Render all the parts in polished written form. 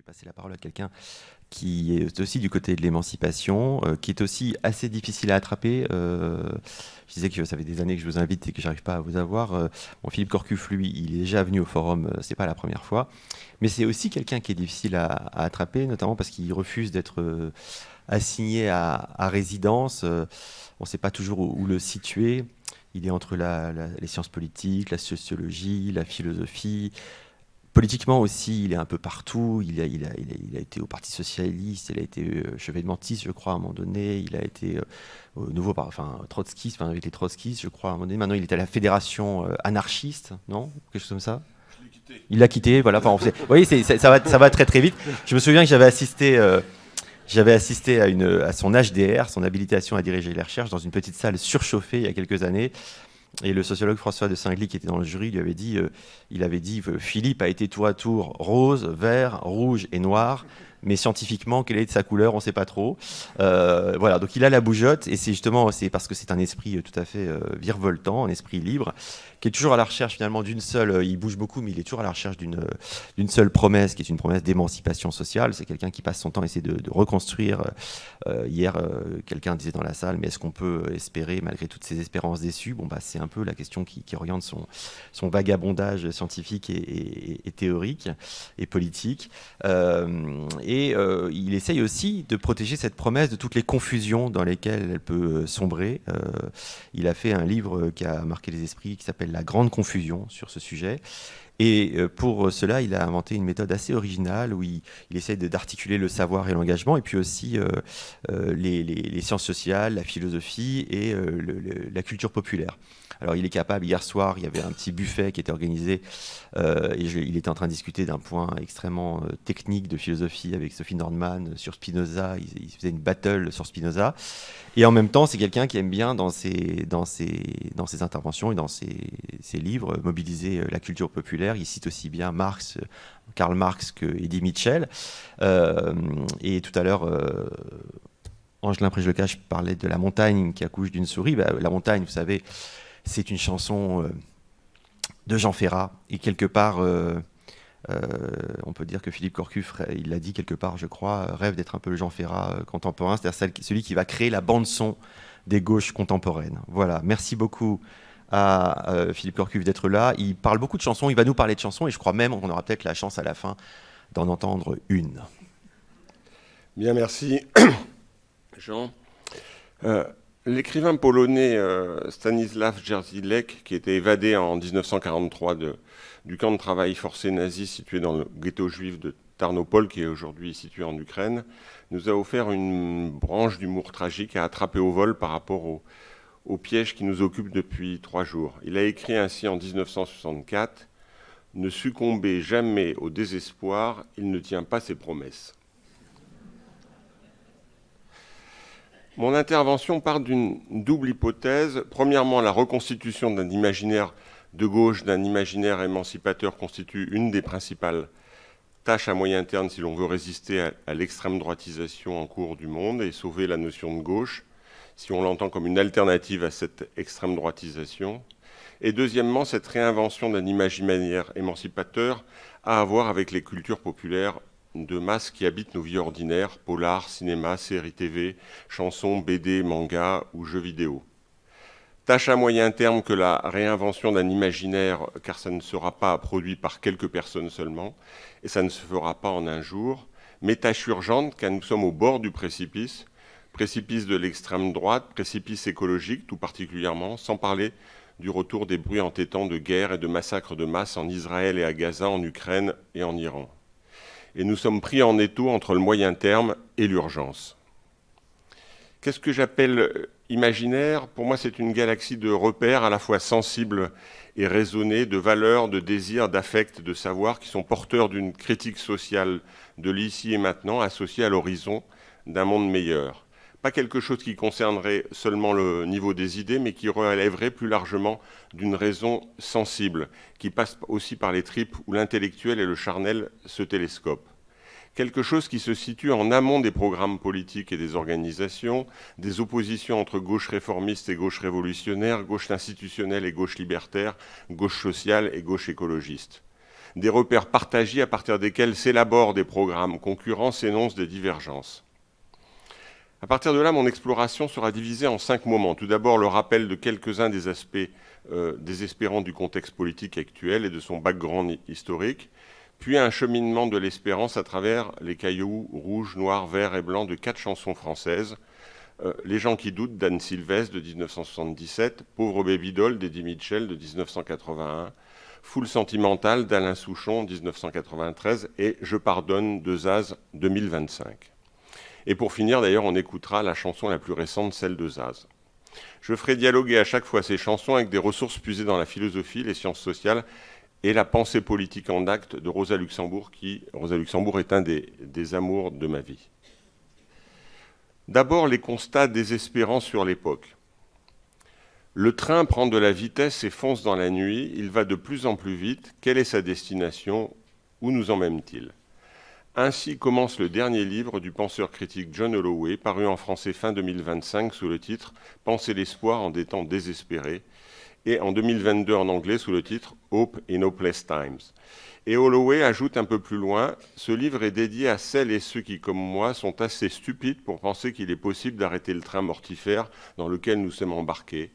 passer la parole à quelqu'un qui est aussi du côté de l'émancipation, qui est aussi assez difficile à attraper. Je disais que ça fait des années que je vous invite et que j'arrive pas à vous avoir. Bon, Philippe Corcuff, lui, il est déjà venu au forum, c'est pas la première fois. Mais c'est aussi quelqu'un qui est difficile à attraper, notamment parce qu'il refuse d'être assigné à résidence. On ne sait pas toujours où le situer. Il est entre les sciences politiques, la sociologie, la philosophie. Politiquement aussi, il est un peu partout. Il a été au Parti Socialiste, il a été chevènementiste, je crois, à un moment donné. Il a été au nouveau, trotskiste, avec les trotskistes, je crois, à un moment donné. Maintenant, il est à la Fédération anarchiste, non? Quelque chose comme ça. Il l'a quitté, voilà. Enfin, oui, ça va très très vite. Je me souviens que j'avais assisté à son HDR, son habilitation à diriger les recherches, dans une petite salle surchauffée il y a quelques années. Et le sociologue François de Saint-Gly, qui était dans le jury, lui avait dit, Philippe a été tour à tour rose, vert, rouge et noir, mais scientifiquement, quelle est sa couleur, on ne sait pas trop. Voilà, donc il a la bougeotte, et c'est parce que c'est un esprit tout à fait virevoltant, un esprit libre, qui est toujours à la recherche finalement d'une seule, il bouge beaucoup, mais il est toujours à la recherche d'une seule promesse, qui est une promesse d'émancipation sociale. C'est quelqu'un qui passe son temps à essayer de reconstruire. Hier, quelqu'un disait dans la salle, mais est-ce qu'on peut espérer, malgré toutes ces espérances déçues? Bon, bah, c'est un peu la question qui oriente son vagabondage scientifique et théorique et politique. Il essaye aussi de protéger cette promesse de toutes les confusions dans lesquelles elle peut sombrer. Il a fait un livre qui a marqué les esprits, qui s'appelle La Grande Confusion, sur ce sujet. Et pour cela, il a inventé une méthode assez originale où il essaie d'articuler le savoir et l'engagement, et puis aussi les sciences sociales, la philosophie et la culture populaire. Alors il est capable, hier soir, il y avait un petit buffet qui était organisé, il était en train de discuter d'un point extrêmement technique de philosophie avec Sophie Nordman sur Spinoza. Il faisait une battle sur Spinoza. Et en même temps, c'est quelqu'un qui aime bien, dans ses interventions et dans ses livres, mobiliser la culture populaire. Il cite aussi bien Karl Marx que Eddie Mitchell. Et tout à l'heure, Angelin Préjocage parlait de la montagne qui accouche d'une souris. La montagne, vous savez, c'est une chanson de Jean Ferrat. Et quelque part, on peut dire que Philippe Corcuff, il l'a dit quelque part, je crois, rêve d'être un peu le Jean Ferrat contemporain, c'est-à-dire celui qui va créer la bande-son des gauches contemporaines. Voilà, merci beaucoup à Philippe Corcuff d'être là. Il parle beaucoup de chansons, il va nous parler de chansons, et je crois même qu'on aura peut-être la chance à la fin d'en entendre une. Bien, merci, Jean. L'écrivain polonais Stanisław Jerzylek, qui était évadé en 1943 du camp de travail forcé nazi situé dans le ghetto juif de Tarnopol, qui est aujourd'hui situé en Ukraine, nous a offert une branche d'humour tragique à attraper au vol par rapport au piège qui nous occupe depuis 3 jours. Il a écrit ainsi en 1964 « Ne succombez jamais au désespoir, il ne tient pas ses promesses ». Mon intervention part d'une double hypothèse. Premièrement, la reconstitution d'un imaginaire de gauche, d'un imaginaire émancipateur constitue une des principales tâches à moyen terme si l'on veut résister à l'extrême droitisation en cours du monde et sauver la notion de gauche, si on l'entend comme une alternative à cette extrême droitisation. Et deuxièmement, cette réinvention d'un imaginaire émancipateur a à voir avec les cultures populaires de masse qui habitent nos vies ordinaires, polar, cinéma, séries TV, chansons, BD, manga ou jeux vidéo. Tâche à moyen terme que la réinvention d'un imaginaire, car ça ne sera pas produit par quelques personnes seulement, et ça ne se fera pas en un jour, mais tâche urgente car nous sommes au bord du précipice de l'extrême droite, précipice écologique tout particulièrement, sans parler du retour des bruits entêtants de guerre et de massacres de masse en Israël et à Gaza, en Ukraine et en Iran. Et nous sommes pris en étau entre le moyen terme et l'urgence. Qu'est-ce que j'appelle imaginaire? Pour moi, c'est une galaxie de repères à la fois sensibles et raisonnés, de valeurs, de désirs, d'affects, de savoirs qui sont porteurs d'une critique sociale de l'ici et maintenant associée à l'horizon d'un monde meilleur. Pas quelque chose qui concernerait seulement le niveau des idées, mais qui relèverait plus largement d'une raison sensible, qui passe aussi par les tripes où l'intellectuel et le charnel se télescopent. Quelque chose qui se situe en amont des programmes politiques et des organisations, des oppositions entre gauche réformiste et gauche révolutionnaire, gauche institutionnelle et gauche libertaire, gauche sociale et gauche écologiste. des repères partagés à partir desquels s'élaborent des programmes concurrents, s'énoncent des divergences. À partir de là, mon exploration sera divisée en 5 moments. Tout d'abord, le rappel de quelques-uns des aspects désespérants du contexte politique actuel et de son background historique, puis un cheminement de l'espérance à travers les cailloux rouges, noirs, verts et blancs de 4 chansons françaises. Les gens qui doutent d'Anne Sylvestre de 1977, Pauvre Baby Doll d'Eddie Mitchell de 1981, Foule sentimentale d'Alain Souchon 1993 et Je pardonne de Zaz 2025. Et pour finir, d'ailleurs, on écoutera la chanson la plus récente, celle de Zaz. Je ferai dialoguer à chaque fois ces chansons avec des ressources puisées dans la philosophie, les sciences sociales et la pensée politique en acte de Rosa Luxembourg, Rosa Luxembourg est un des amours de ma vie. D'abord, les constats désespérants sur l'époque. Le train prend de la vitesse et fonce dans la nuit. Il va de plus en plus vite. Quelle est sa destination? Où nous emmène-t-il? Ainsi commence le dernier livre du penseur critique John Holloway, paru en français fin 2025 sous le titre « Penser l'espoir en des temps désespérés » et en 2022 en anglais sous le titre « Hope in Hopeless Times ». Et Holloway ajoute un peu plus loin « Ce livre est dédié à celles et ceux qui, comme moi, sont assez stupides pour penser qu'il est possible d'arrêter le train mortifère dans lequel nous sommes embarqués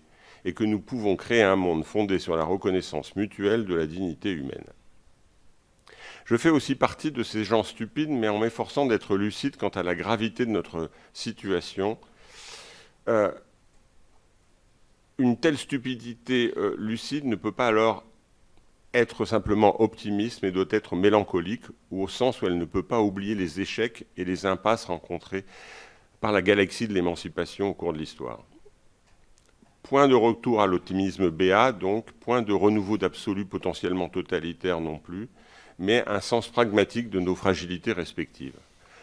et que nous pouvons créer un monde fondé sur la reconnaissance mutuelle de la dignité humaine. » Je fais aussi partie de ces gens stupides, mais en m'efforçant d'être lucide quant à la gravité de notre situation. Une telle stupidité lucide ne peut pas alors être simplement optimiste, mais doit être mélancolique, ou au sens où elle ne peut pas oublier les échecs et les impasses rencontrés par la galaxie de l'émancipation au cours de l'histoire. Point de retour à l'optimisme béat, donc, point de renouveau d'absolu potentiellement totalitaire non plus, mais un sens pragmatique de nos fragilités respectives.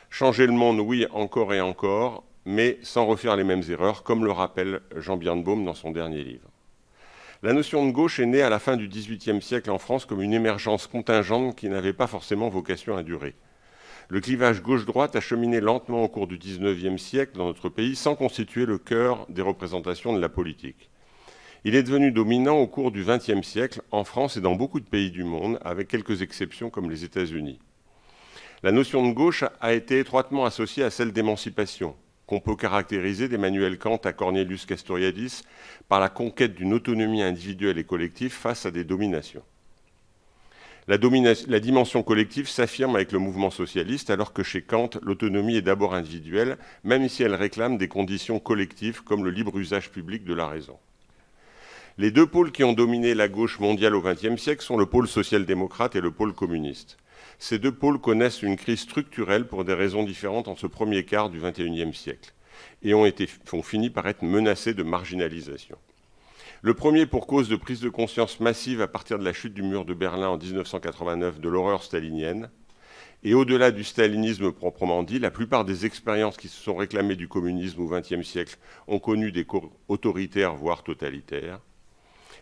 Changer le monde, oui, encore et encore, mais sans refaire les mêmes erreurs, comme le rappelle Jean Birnbaum dans son dernier livre. La notion de gauche est née à la fin du XVIIIe siècle en France comme une émergence contingente qui n'avait pas forcément vocation à durer. Le clivage gauche-droite a cheminé lentement au cours du XIXe siècle dans notre pays sans constituer le cœur des représentations de la politique. Il est devenu dominant au cours du XXe siècle en France et dans beaucoup de pays du monde, avec quelques exceptions comme les États-Unis. La notion de gauche a été étroitement associée à celle d'émancipation, qu'on peut caractériser d'Emmanuel Kant à Cornelius Castoriadis par la conquête d'une autonomie individuelle et collective face à des dominations. La dimension collective s'affirme avec le mouvement socialiste, alors que chez Kant, l'autonomie est d'abord individuelle, même si elle réclame des conditions collectives comme le libre usage public de la raison. Les deux pôles qui ont dominé la gauche mondiale au XXe siècle sont le pôle social-démocrate et le pôle communiste. Ces deux pôles connaissent une crise structurelle pour des raisons différentes en ce premier quart du XXIe siècle et ont fini par être menacés de marginalisation. Le premier pour cause de prise de conscience massive à partir de la chute du mur de Berlin en 1989 de l'horreur stalinienne. Et au-delà du stalinisme proprement dit, la plupart des expériences qui se sont réclamées du communisme au XXe siècle ont connu des cours autoritaires, voire totalitaires.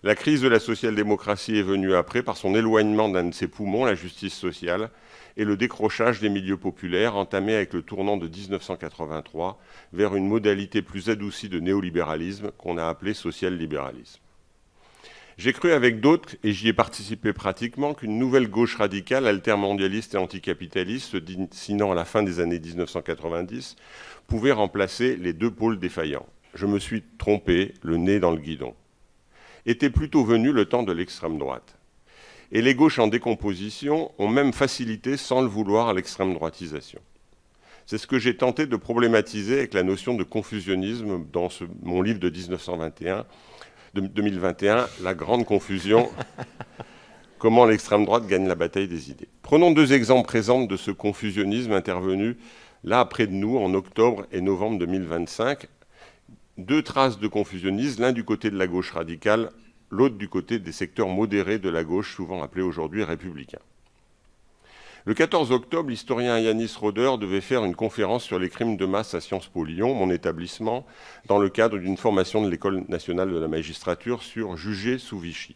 La crise de la social-démocratie est venue après par son éloignement d'un de ses poumons, la justice sociale, et le décrochage des milieux populaires entamé avec le tournant de 1983 vers une modalité plus adoucie de néolibéralisme qu'on a appelé social-libéralisme. J'ai cru avec d'autres, et j'y ai participé pratiquement, qu'une nouvelle gauche radicale, altermondialiste et anticapitaliste, se dessinant à la fin des années 1990, pouvait remplacer les deux pôles défaillants. Je me suis trompé, le nez dans le guidon. Était plutôt venu le temps de l'extrême droite. Et les gauches en décomposition ont même facilité, sans le vouloir, l'extrême droitisation. C'est ce que j'ai tenté de problématiser avec la notion de confusionnisme dans mon livre de 2021, La grande confusion, comment l'extrême droite gagne la bataille des idées. Prenons deux exemples présents de ce confusionnisme intervenu là près de nous en octobre et novembre 2025. Deux traces de confusionnisme, l'un du côté de la gauche radicale, l'autre du côté des secteurs modérés de la gauche, souvent appelés aujourd'hui républicains. Le 14 octobre, l'historien Yanis Roder devait faire une conférence sur les crimes de masse à Sciences Po Lyon, mon établissement, dans le cadre d'une formation de l'École nationale de la magistrature sur Juger sous Vichy.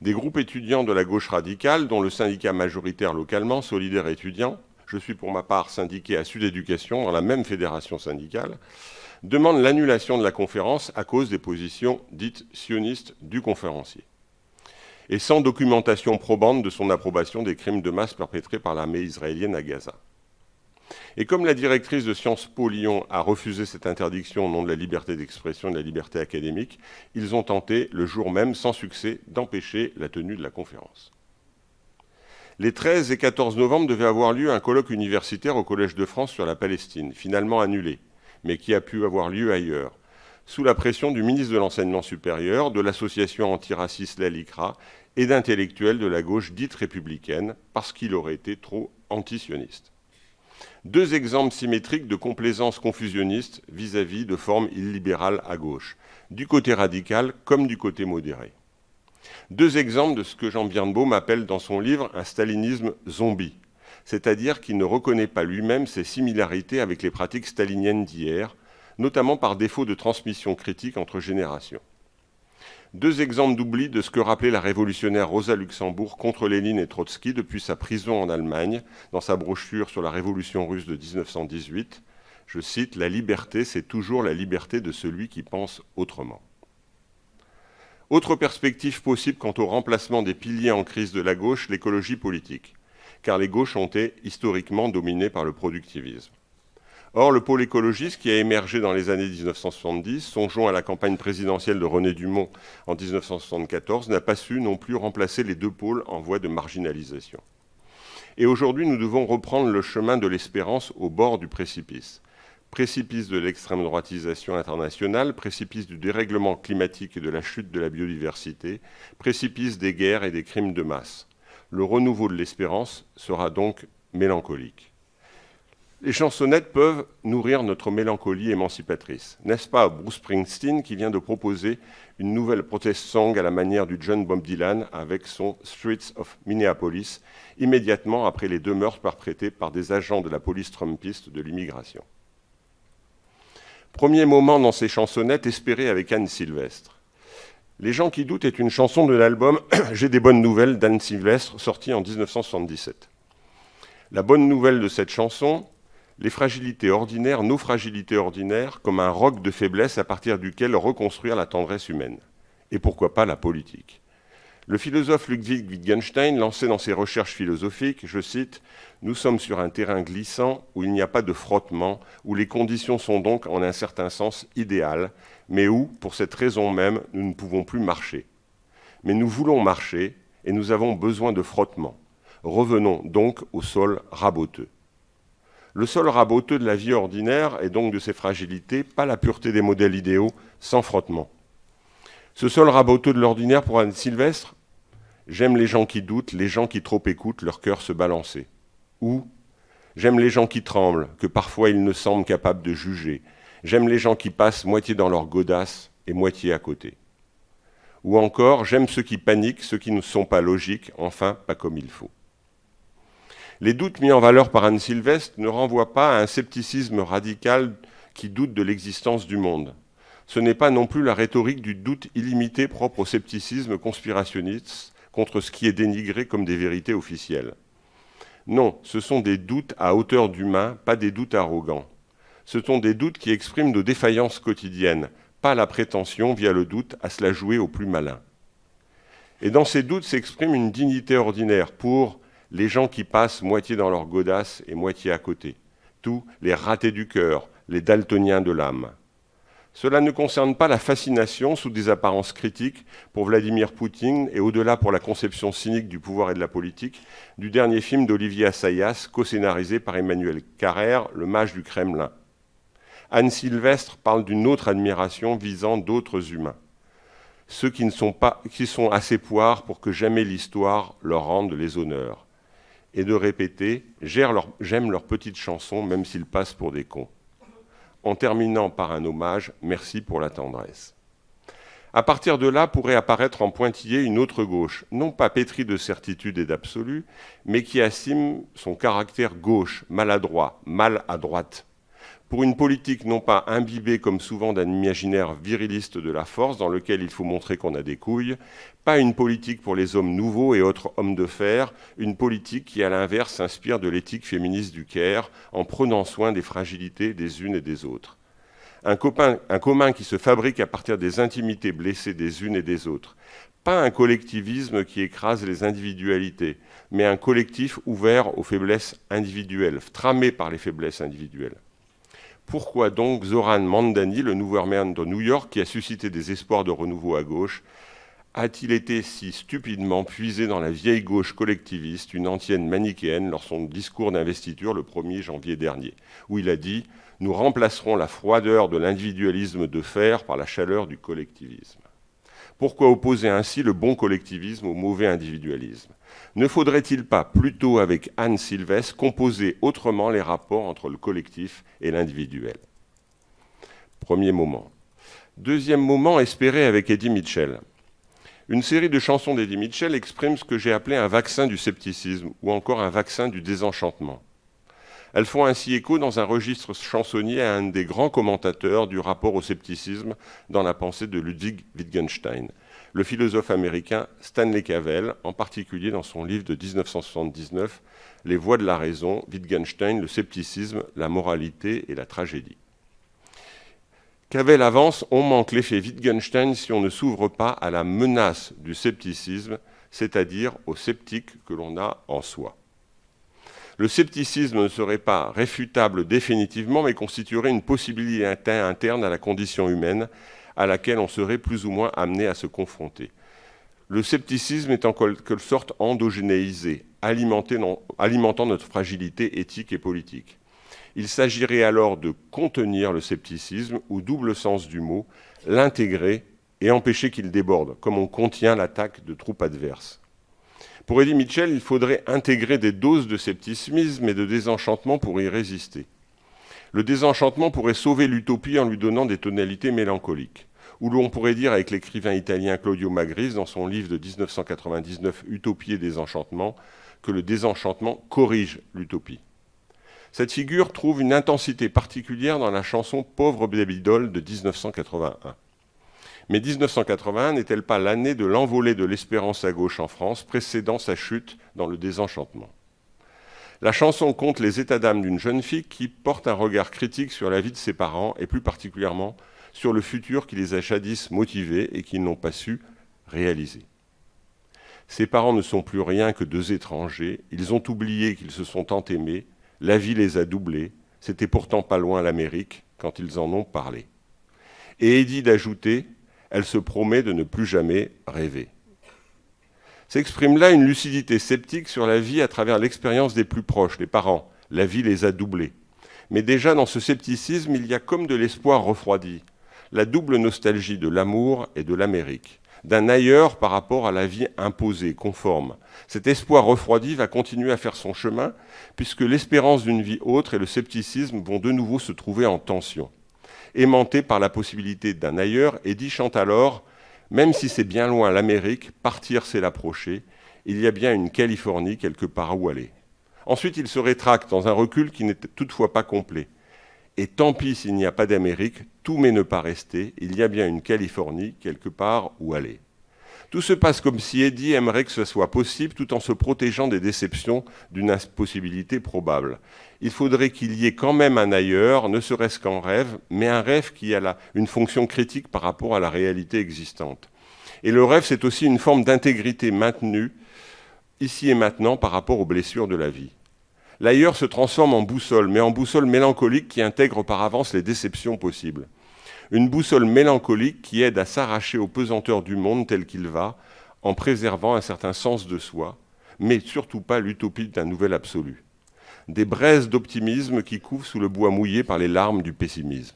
Des groupes étudiants de la gauche radicale, dont le syndicat majoritaire localement, Solidaires étudiants, je suis pour ma part syndiqué à Sud Éducation, dans la même fédération syndicale, demandent l'annulation de la conférence à cause des positions dites sionistes du conférencier. et sans documentation probante de son approbation des crimes de masse perpétrés par l'armée israélienne à Gaza. Et comme la directrice de Sciences Po Lyon a refusé cette interdiction au nom de la liberté d'expression et de la liberté académique, ils ont tenté, le jour même, sans succès, d'empêcher la tenue de la conférence. Les 13 et 14 novembre devait avoir lieu un colloque universitaire au Collège de France sur la Palestine, finalement annulé, mais qui a pu avoir lieu ailleurs, sous la pression du ministre de l'Enseignement supérieur, de l'association antiraciste La LICRA et d'intellectuels de la gauche dite républicaine, parce qu'il aurait été trop antisioniste. Deux exemples symétriques de complaisance confusionniste vis-à-vis de formes illibérales à gauche, du côté radical comme du côté modéré. Deux exemples de ce que Jean Birnbaum appelle dans son livre un stalinisme zombie, c'est-à-dire qu'il ne reconnaît pas lui-même ses similarités avec les pratiques staliniennes d'hier, notamment par défaut de transmission critique entre générations. Deux exemples d'oubli de ce que rappelait la révolutionnaire Rosa Luxembourg contre Lénine et Trotsky depuis sa prison en Allemagne, dans sa brochure sur la révolution russe de 1918. Je cite « La liberté, c'est toujours la liberté de celui qui pense autrement ». Autre perspective possible quant au remplacement des piliers en crise de la gauche, l'écologie politique, car les gauches ont été historiquement dominées par le productivisme. Or, le pôle écologiste qui a émergé dans les années 1970, songeons à la campagne présidentielle de René Dumont en 1974, n'a pas su non plus remplacer les deux pôles en voie de marginalisation. Et aujourd'hui, nous devons reprendre le chemin de l'espérance au bord du précipice. Précipice de l'extrême droitisation internationale, précipice du dérèglement climatique et de la chute de la biodiversité, précipice des guerres et des crimes de masse. Le renouveau de l'espérance sera donc mélancolique. Les chansonnettes peuvent nourrir notre mélancolie émancipatrice. N'est-ce pas Bruce Springsteen qui vient de proposer une nouvelle protest song à la manière du John Bob Dylan avec son Streets of Minneapolis, immédiatement après les deux meurtres perpétrés par des agents de la police trumpiste de l'immigration. Premier moment dans ces chansonnettes, espéré avec Anne Sylvestre. Les gens qui doutent est une chanson de l'album J'ai des bonnes nouvelles d'Anne Sylvestre, sorti en 1977. La bonne nouvelle de cette chanson, les fragilités ordinaires, nos fragilités ordinaires, comme un roc de faiblesse à partir duquel reconstruire la tendresse humaine. Et pourquoi pas la politique. Le philosophe Ludwig Wittgenstein lançait dans ses recherches philosophiques, je cite, « Nous sommes sur un terrain glissant où il n'y a pas de frottement, où les conditions sont donc en un certain sens idéales, mais où, pour cette raison même, nous ne pouvons plus marcher. Mais nous voulons marcher et nous avons besoin de frottement. Revenons donc au sol raboteux. » Le sol raboteux de la vie ordinaire et donc de ses fragilités, pas la pureté des modèles idéaux, sans frottement. Ce sol raboteux de l'ordinaire pour Anne Sylvestre, j'aime les gens qui doutent, les gens qui trop écoutent leur cœur se balancer. Ou j'aime les gens qui tremblent, que parfois ils ne semblent capables de juger. J'aime les gens qui passent moitié dans leur godasse et moitié à côté. Ou encore, j'aime ceux qui paniquent, ceux qui ne sont pas logiques, enfin pas comme il faut. Les doutes mis en valeur par Anne Sylvestre ne renvoient pas à un scepticisme radical qui doute de l'existence du monde. Ce n'est pas non plus la rhétorique du doute illimité propre au scepticisme conspirationniste contre ce qui est dénigré comme des vérités officielles. Non, ce sont des doutes à hauteur d'humain, pas des doutes arrogants. Ce sont des doutes qui expriment nos défaillances quotidiennes, pas la prétention, via le doute, à se la jouer au plus malin. Et dans ces doutes s'exprime une dignité ordinaire pour les gens qui passent moitié dans leur godasse et moitié à côté, tous les ratés du cœur, les daltoniens de l'âme. Cela ne concerne pas la fascination sous des apparences critiques pour Vladimir Poutine et au-delà pour la conception cynique du pouvoir et de la politique du dernier film d'Olivier Assayas, co-scénarisé par Emmanuel Carrère, Le Mage du Kremlin. Anne Sylvestre parle d'une autre admiration visant d'autres humains, ceux qui sont assez poires pour que jamais l'histoire leur rende les honneurs, et de répéter « j'aime leurs petites chansons même s'ils passent pour des cons ». En terminant par un hommage, merci pour la tendresse. À partir de là pourrait apparaître en pointillé une autre gauche, non pas pétrie de certitude et d'absolu, mais qui assume son caractère gauche, maladroit, mal à droite. Pour une politique non pas imbibée comme souvent d'un imaginaire viriliste de la force dans lequel il faut montrer qu'on a des couilles, pas une politique pour les hommes nouveaux et autres hommes de fer, une politique qui à l'inverse s'inspire de l'éthique féministe du Caire en prenant soin des fragilités des unes et des autres. Un commun qui se fabrique à partir des intimités blessées des unes et des autres, Pas un collectivisme qui écrase les individualités, mais un collectif ouvert aux faiblesses individuelles, tramé par les faiblesses individuelles. Pourquoi donc Zoran Mandani, le nouveau maire de New York, qui a suscité des espoirs de renouveau à gauche, a-t-il été si stupidement puisé dans la vieille gauche collectiviste, une antienne manichéenne, lors de son discours d'investiture le 1er janvier dernier, où il a dit « Nous remplacerons la froideur de l'individualisme de fer par la chaleur du collectivisme ». Pourquoi opposer ainsi le bon collectivisme au mauvais individualisme? Ne faudrait-il pas, plutôt avec Anne Sylvestre, composer autrement les rapports entre le collectif et l'individuel? Premier moment. Deuxième moment, espéré avec Eddie Mitchell. Une série de chansons d'Eddie Mitchell exprime ce que j'ai appelé un vaccin du scepticisme ou encore un vaccin du désenchantement. Elles font ainsi écho dans un registre chansonnier à un des grands commentateurs du rapport au scepticisme dans la pensée de Ludwig Wittgenstein, le philosophe américain Stanley Cavell, en particulier dans son livre de 1979, Les voies de la raison, Wittgenstein, le scepticisme, la moralité et la tragédie. Cavell avance, on manque l'effet Wittgenstein si on ne s'ouvre pas à la menace du scepticisme, c'est-à-dire au sceptique que l'on a en soi. Le scepticisme ne serait pas réfutable définitivement, mais constituerait une possibilité interne à la condition humaine à laquelle on serait plus ou moins amené à se confronter. Le scepticisme est en quelque sorte endogénéisé, alimentant notre fragilité éthique et politique. Il s'agirait alors de contenir le scepticisme, au double sens du mot, l'intégrer et empêcher qu'il déborde, comme on contient l'attaque de troupes adverses. Pour Eddie Mitchell, il faudrait intégrer des doses de scepticisme et de désenchantement pour y résister. Le désenchantement pourrait sauver l'utopie en lui donnant des tonalités mélancoliques. Ou l'on pourrait dire avec l'écrivain italien Claudio Magris, dans son livre de 1999, Utopie et désenchantement, que le désenchantement corrige l'utopie. Cette figure trouve une intensité particulière dans la chanson Pauvre Babydol de 1981. Mais 1981 n'est-elle pas l'année de l'envolée de l'espérance à gauche en France, précédant sa chute dans le désenchantement? La chanson conte les états d'âme d'une jeune fille qui porte un regard critique sur la vie de ses parents et plus particulièrement sur le futur qui les a jadis motivés et qu'ils n'ont pas su réaliser. Ses parents ne sont plus rien que deux étrangers, ils ont oublié qu'ils se sont tant aimés, la vie les a doublés, c'était pourtant pas loin l'Amérique quand ils en ont parlé. Et Eddie d'ajouter, elle se promet de ne plus jamais rêver. S'exprime là une lucidité sceptique sur la vie à travers l'expérience des plus proches, les parents. La vie les a doublés. Mais déjà dans ce scepticisme, il y a comme de l'espoir refroidi, la double nostalgie de l'amour et de l'Amérique, d'un ailleurs par rapport à la vie imposée, conforme. Cet espoir refroidi va continuer à faire son chemin, puisque l'espérance d'une vie autre et le scepticisme vont de nouveau se trouver en tension. Aimanté par la possibilité d'un ailleurs, Eddie chante alors « Même si c'est bien loin l'Amérique, partir c'est l'approcher, il y a bien une Californie quelque part où aller. » Ensuite, il se rétracte dans un recul qui n'est toutefois pas complet. « Et tant pis s'il n'y a pas d'Amérique, tout mais ne pas rester, il y a bien une Californie quelque part où aller. » Tout se passe comme si Eddie aimerait que ce soit possible tout en se protégeant des déceptions d'une impossibilité probable. Il faudrait qu'il y ait quand même un ailleurs, ne serait-ce qu'en rêve, mais un rêve qui a une fonction critique par rapport à la réalité existante. Et le rêve, c'est aussi une forme d'intégrité maintenue, ici et maintenant, par rapport aux blessures de la vie. L'ailleurs se transforme en boussole, mais en boussole mélancolique qui intègre par avance les déceptions possibles. Une boussole mélancolique qui aide à s'arracher aux pesanteurs du monde tel qu'il va, en préservant un certain sens de soi, mais surtout pas l'utopie d'un nouvel absolu. Des braises d'optimisme qui couvent sous le bois mouillé par les larmes du pessimisme.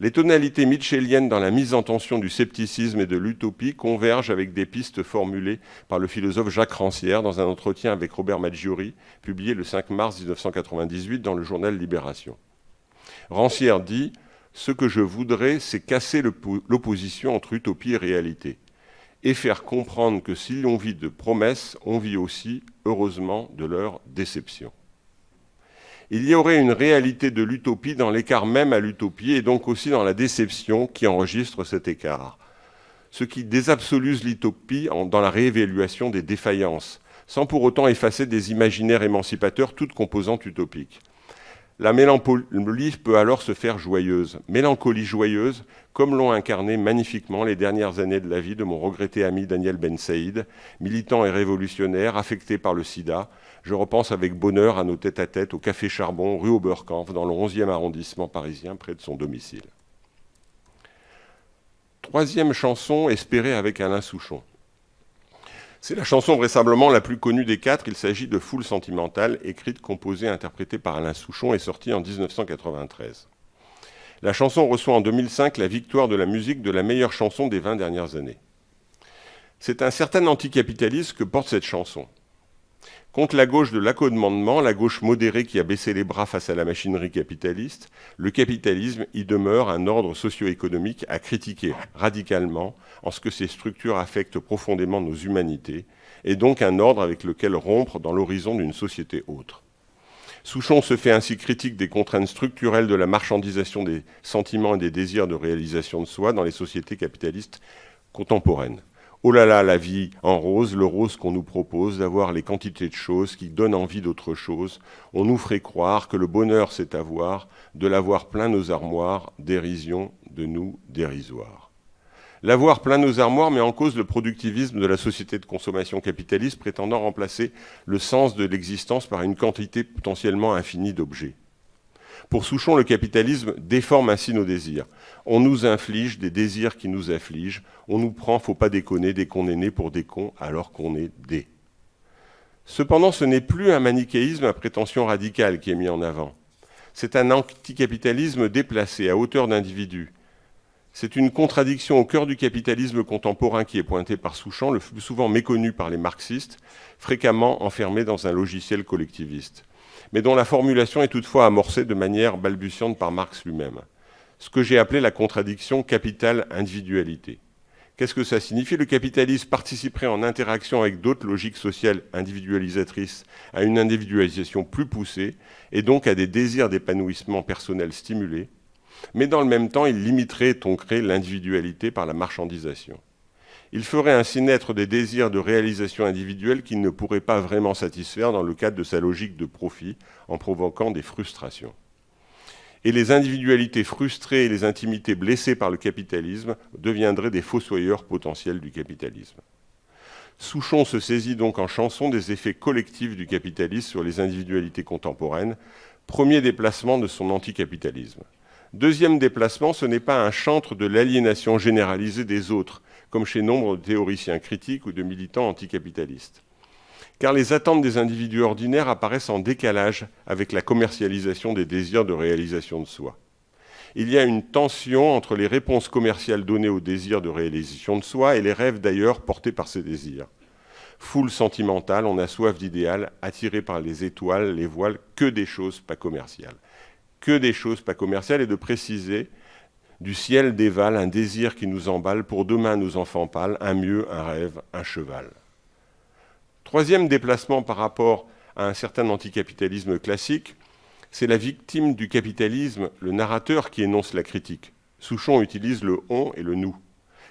Les tonalités mitchelliennes dans la mise en tension du scepticisme et de l'utopie convergent avec des pistes formulées par le philosophe Jacques Rancière dans un entretien avec Robert Maggiori, publié le 5 mars 1998 dans le journal Libération. Rancière dit « Ce que je voudrais, c'est casser l'opposition entre utopie et réalité, et faire comprendre que si l'on vit de promesses, on vit aussi, heureusement, de leur déception. » Il y aurait une réalité de l'utopie dans l'écart même à l'utopie et donc aussi dans la déception qui enregistre cet écart. Ce qui désabsoluse l'utopie dans la réévaluation des défaillances, sans pour autant effacer des imaginaires émancipateurs toutes composantes utopiques. La mélancolie peut alors se faire joyeuse. Mélancolie joyeuse, comme l'ont incarné magnifiquement les dernières années de la vie de mon regretté ami Daniel Ben Saïd, militant et révolutionnaire, affecté par le sida. Je repense avec bonheur à nos tête-à-tête au Café Charbon, rue Oberkampf, dans le 11e arrondissement parisien, près de son domicile. Troisième chanson, Espérer avec Alain Souchon. C'est la chanson vraisemblablement la plus connue des quatre. Il s'agit de Foule sentimentale, écrite, composée, interprétée par Alain Souchon et sortie en 1993. La chanson reçoit en 2005 la victoire de la musique de la meilleure chanson des 20 dernières années. C'est un certain anticapitalisme que porte cette chanson. Contre la gauche de l'accommodement, la gauche modérée qui a baissé les bras face à la machinerie capitaliste, le capitalisme y demeure un ordre socio-économique à critiquer radicalement en ce que ces structures affectent profondément nos humanités, et donc un ordre avec lequel rompre dans l'horizon d'une société autre. Souchon se fait ainsi critique des contraintes structurelles de la marchandisation des sentiments et des désirs de réalisation de soi dans les sociétés capitalistes contemporaines. Oh là là, la vie en rose, le rose qu'on nous propose, d'avoir les quantités de choses qui donnent envie d'autre chose. On nous ferait croire que le bonheur c'est avoir, de l'avoir plein nos armoires, dérision de nous dérisoire. L'avoir plein nos armoires met en cause le productivisme de la société de consommation capitaliste prétendant remplacer le sens de l'existence par une quantité potentiellement infinie d'objets. Pour Souchon, le capitalisme déforme ainsi nos désirs. On nous inflige des désirs qui nous affligent. On nous prend, faut pas déconner, dès qu'on est né pour des cons, alors qu'on est des. Cependant, ce n'est plus un manichéisme à prétention radicale qui est mis en avant. C'est un anticapitalisme déplacé, à hauteur d'individu. C'est une contradiction au cœur du capitalisme contemporain qui est pointé par Souchon, le plus souvent méconnu par les marxistes, fréquemment enfermé dans un logiciel collectiviste, mais dont la formulation est toutefois amorcée de manière balbutiante par Marx lui-même. Ce que j'ai appelé la contradiction capital-individualité. Qu'est-ce que ça signifie ? Le capitalisme participerait en interaction avec d'autres logiques sociales individualisatrices à une individualisation plus poussée et donc à des désirs d'épanouissement personnel stimulés, mais dans le même temps, il limiterait et tonquerait l'individualité par la marchandisation. Il ferait ainsi naître des désirs de réalisation individuelle qu'il ne pourrait pas vraiment satisfaire dans le cadre de sa logique de profit, en provoquant des frustrations. Et les individualités frustrées et les intimités blessées par le capitalisme deviendraient des fossoyeurs potentiels du capitalisme. Souchon se saisit donc en chanson des effets collectifs du capitalisme sur les individualités contemporaines, premier déplacement de son anticapitalisme. Deuxième déplacement, ce n'est pas un chantre de l'aliénation généralisée des autres, comme chez nombre de théoriciens critiques ou de militants anticapitalistes. Car les attentes des individus ordinaires apparaissent en décalage avec la commercialisation des désirs de réalisation de soi. Il y a une tension entre les réponses commerciales données aux désirs de réalisation de soi et les rêves d'ailleurs portés par ces désirs. Foule sentimentale, on a soif d'idéal, attiré par les étoiles, les voiles, que des choses pas commerciales. Que des choses pas commerciales, et de préciser du ciel dévale un désir qui nous emballe, pour demain nos enfants pâles, un mieux, un rêve, un cheval. Troisième déplacement par rapport à un certain anticapitalisme classique, c'est la victime du capitalisme, le narrateur, qui énonce la critique. Souchon utilise le « on » et le « nous ».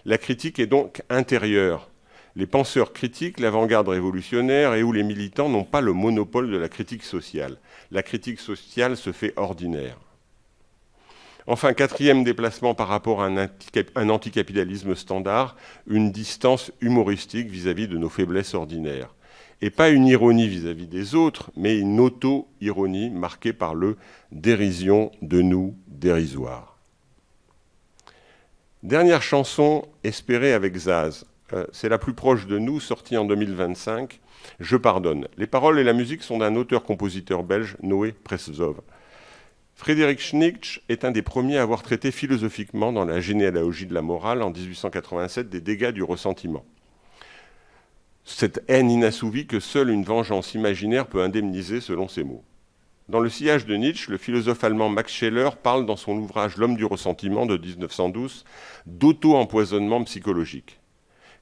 La critique est donc intérieure. Les penseurs critiques, l'avant-garde révolutionnaire et ou les militants n'ont pas le monopole de la critique sociale. La critique sociale se fait ordinaire. Enfin, quatrième déplacement par rapport à un anticapitalisme standard, une distance humoristique vis-à-vis de nos faiblesses ordinaires. Et pas une ironie vis-à-vis des autres, mais une auto-ironie marquée par le « dérision de nous dérisoire ». Dernière chanson, Espérer avec Zaz. C'est la plus proche de nous, sortie en 2025, Je pardonne. Les paroles et la musique sont d'un auteur-compositeur belge, Noé Prestzov. Friedrich Nietzsche est un des premiers à avoir traité philosophiquement dans la généalogie de la morale en 1887 des dégâts du ressentiment. Cette haine inassouvie que seule une vengeance imaginaire peut indemniser selon ses mots. Dans le sillage de Nietzsche, le philosophe allemand Max Scheler parle dans son ouvrage L'homme du ressentiment de 1912 d'auto-empoisonnement psychologique.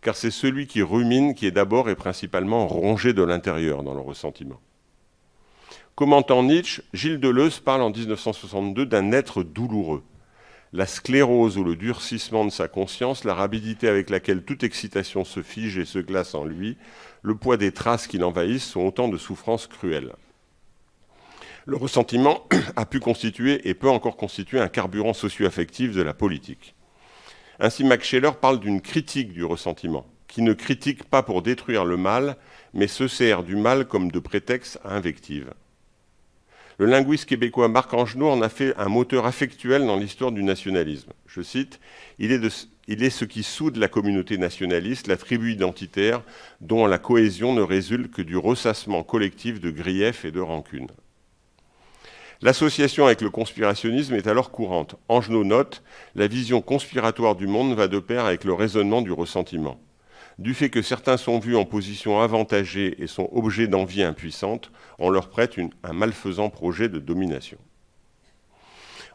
Car c'est celui qui rumine qui est d'abord et principalement rongé de l'intérieur dans le ressentiment. Commentant Nietzsche, Gilles Deleuze parle en 1962 d'un être douloureux. La sclérose ou le durcissement de sa conscience, la rapidité avec laquelle toute excitation se fige et se glace en lui, le poids des traces qui l'envahissent sont autant de souffrances cruelles. Le ressentiment a pu constituer et peut encore constituer un carburant socio-affectif de la politique. Ainsi, Max Scheler parle d'une critique du ressentiment, qui ne critique pas pour détruire le mal, mais se sert du mal comme de prétexte à invective. Le linguiste québécois Marc Angenot en a fait un moteur affectuel dans l'histoire du nationalisme. Je cite, « Il est ce qui soude la communauté nationaliste, la tribu identitaire, dont la cohésion ne résulte que du ressassement collectif de griefs et de rancunes. » L'association avec le conspirationnisme est alors courante. Angenot note, « La vision conspiratoire du monde va de pair avec le raisonnement du ressentiment. Du fait que certains sont vus en position avantagée et sont objets d'envie impuissante, on leur prête un malfaisant projet de domination. »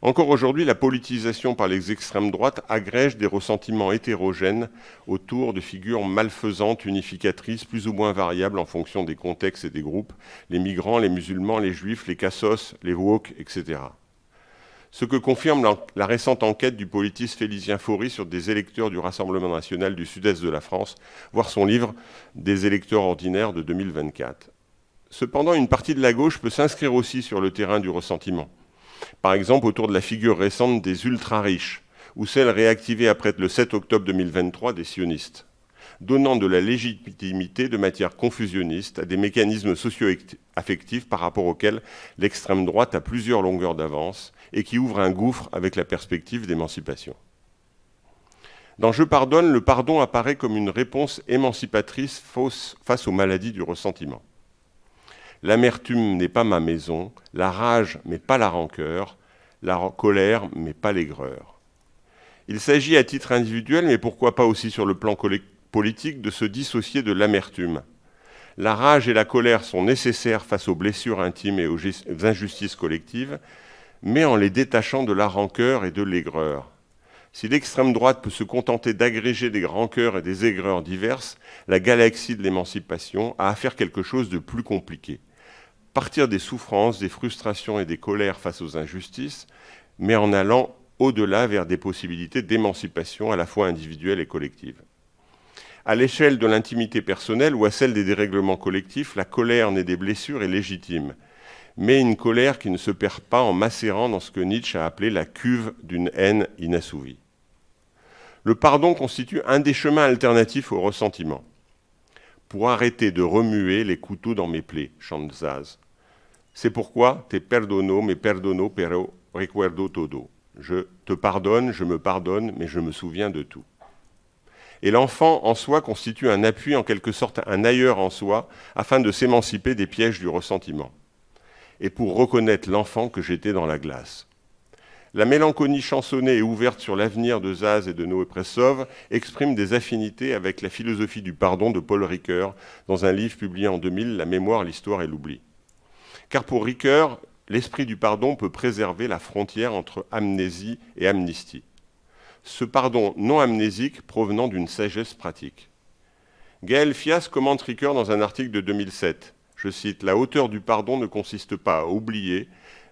Encore aujourd'hui, la politisation par les extrêmes droites agrège des ressentiments hétérogènes autour de figures malfaisantes, unificatrices, plus ou moins variables en fonction des contextes et des groupes, les migrants, les musulmans, les juifs, les cassos, les woke, etc. Ce que confirme la récente enquête du politiste Félicien Faury sur des électeurs du Rassemblement national du sud-est de la France, voire son livre « Des électeurs ordinaires » de 2024. Cependant, une partie de la gauche peut s'inscrire aussi sur le terrain du ressentiment. Par exemple, autour de la figure récente des ultra-riches, ou celle réactivée après le 7 octobre 2023 des sionistes, donnant de la légitimité de matière confusionniste à des mécanismes socio-affectifs par rapport auxquels l'extrême droite a plusieurs longueurs d'avance et qui ouvrent un gouffre avec la perspective d'émancipation. Dans « Je pardonne », le pardon apparaît comme une réponse émancipatrice face aux maladies du ressentiment. L'amertume n'est pas ma maison, la rage mais pas la rancœur, la colère mais pas l'aigreur. Il s'agit à titre individuel, mais pourquoi pas aussi sur le plan politique, de se dissocier de l'amertume. La rage et la colère sont nécessaires face aux blessures intimes et aux injustices collectives, mais en les détachant de la rancœur et de l'aigreur. Si l'extrême droite peut se contenter d'agréger des rancœurs et des aigreurs diverses, la galaxie de l'émancipation a à faire quelque chose de plus compliqué. Partir des souffrances, des frustrations et des colères face aux injustices, mais en allant au-delà vers des possibilités d'émancipation à la fois individuelle et collective. À l'échelle de l'intimité personnelle ou à celle des dérèglements collectifs, la colère née des blessures est légitime, mais une colère qui ne se perd pas en macérant dans ce que Nietzsche a appelé la cuve d'une haine inassouvie. Le pardon constitue un des chemins alternatifs au ressentiment. Pour arrêter de remuer les couteaux dans mes plaies, chante Zaz. C'est pourquoi te perdono, me perdono, pero recuerdo todo. Je te pardonne, je me pardonne, mais je me souviens de tout. Et l'enfant en soi constitue un appui, en quelque sorte un ailleurs en soi, afin de s'émanciper des pièges du ressentiment. Et pour reconnaître l'enfant que j'étais dans la glace. La mélancolie chansonnée et ouverte sur l'avenir de Zaz et de Noé Pressov exprime des affinités avec la philosophie du pardon de Paul Ricoeur dans un livre publié en 2000, La mémoire, l'histoire et l'oubli. Car pour Ricoeur, l'esprit du pardon peut préserver la frontière entre amnésie et amnistie. Ce pardon non amnésique provenant d'une sagesse pratique. Gaël Fias commente Ricoeur dans un article de 2007. Je cite, « La hauteur du pardon ne consiste pas à oublier,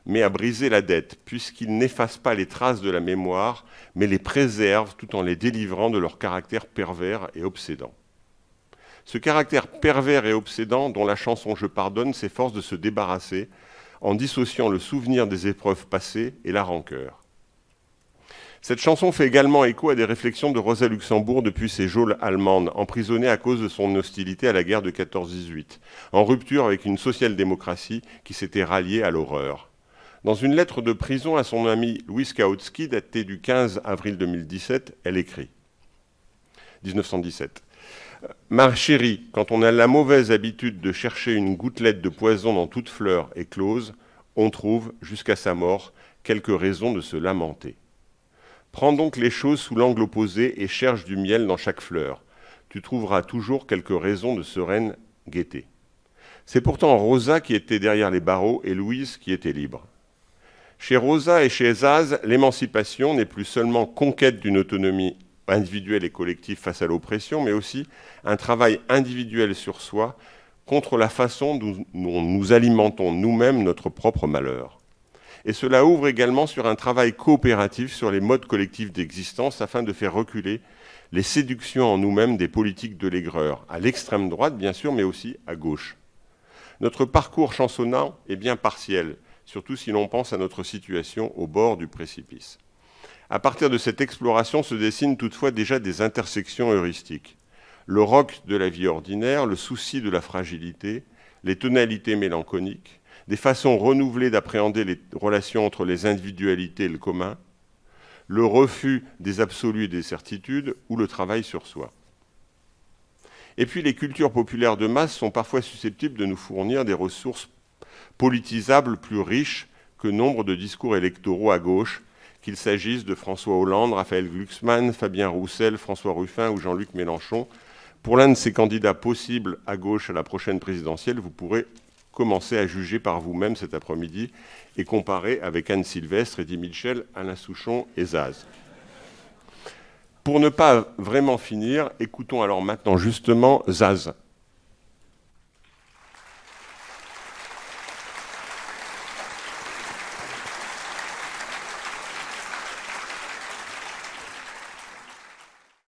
mais à briser la dette, puisqu'il n'efface pas les traces de la mémoire, mais les préserve tout en les délivrant de leur caractère pervers et obsédant. » Ce caractère pervers et obsédant dont la chanson « Je pardonne » s'efforce de se débarrasser en dissociant le souvenir des épreuves passées et la rancœur. Cette chanson fait également écho à des réflexions de Rosa Luxembourg depuis ses geôles allemandes, emprisonnée à cause de son hostilité à la guerre de 14-18, en rupture avec une social-démocratie qui s'était ralliée à l'horreur. Dans une lettre de prison à son ami Louis Kautsky, datée du 15 avril 2017, elle écrit 1917. « Ma chérie, quand on a la mauvaise habitude de chercher une gouttelette de poison dans toute fleur éclose, on trouve, jusqu'à sa mort, quelques raisons de se lamenter. Prends donc les choses sous l'angle opposé et cherche du miel dans chaque fleur. Tu trouveras toujours quelques raisons de sereine gaieté. C'est pourtant Rosa qui était derrière les barreaux et Louise qui était libre. Chez Rosa et chez Zaz, l'émancipation n'est plus seulement conquête d'une autonomie individuelle et collective face à l'oppression, mais aussi un travail individuel sur soi contre la façon dont nous alimentons nous-mêmes notre propre malheur. Et cela ouvre également sur un travail coopératif sur les modes collectifs d'existence afin de faire reculer les séductions en nous-mêmes des politiques de l'aigreur, à l'extrême droite bien sûr, mais aussi à gauche. Notre parcours chansonnant est bien partiel, surtout si l'on pense à notre situation au bord du précipice. À partir de cette exploration se dessinent toutefois déjà des intersections heuristiques. Le roc de la vie ordinaire, le souci de la fragilité, les tonalités mélancoliques, des façons renouvelées d'appréhender les relations entre les individualités et le commun, le refus des absolus et des certitudes ou le travail sur soi. Et puis les cultures populaires de masse sont parfois susceptibles de nous fournir des ressources politisables plus riches que nombre de discours électoraux à gauche, qu'il s'agisse de François Hollande, Raphaël Glucksmann, Fabien Roussel, François Ruffin ou Jean-Luc Mélenchon. Pour l'un de ces candidats possibles à gauche à la prochaine présidentielle, vous pourrez commencer à juger par vous-même cet après-midi et comparer avec Anne Sylvestre, Eddie Mitchell, Alain Souchon et Zaz. Pour ne pas vraiment finir, écoutons alors maintenant justement Zaz.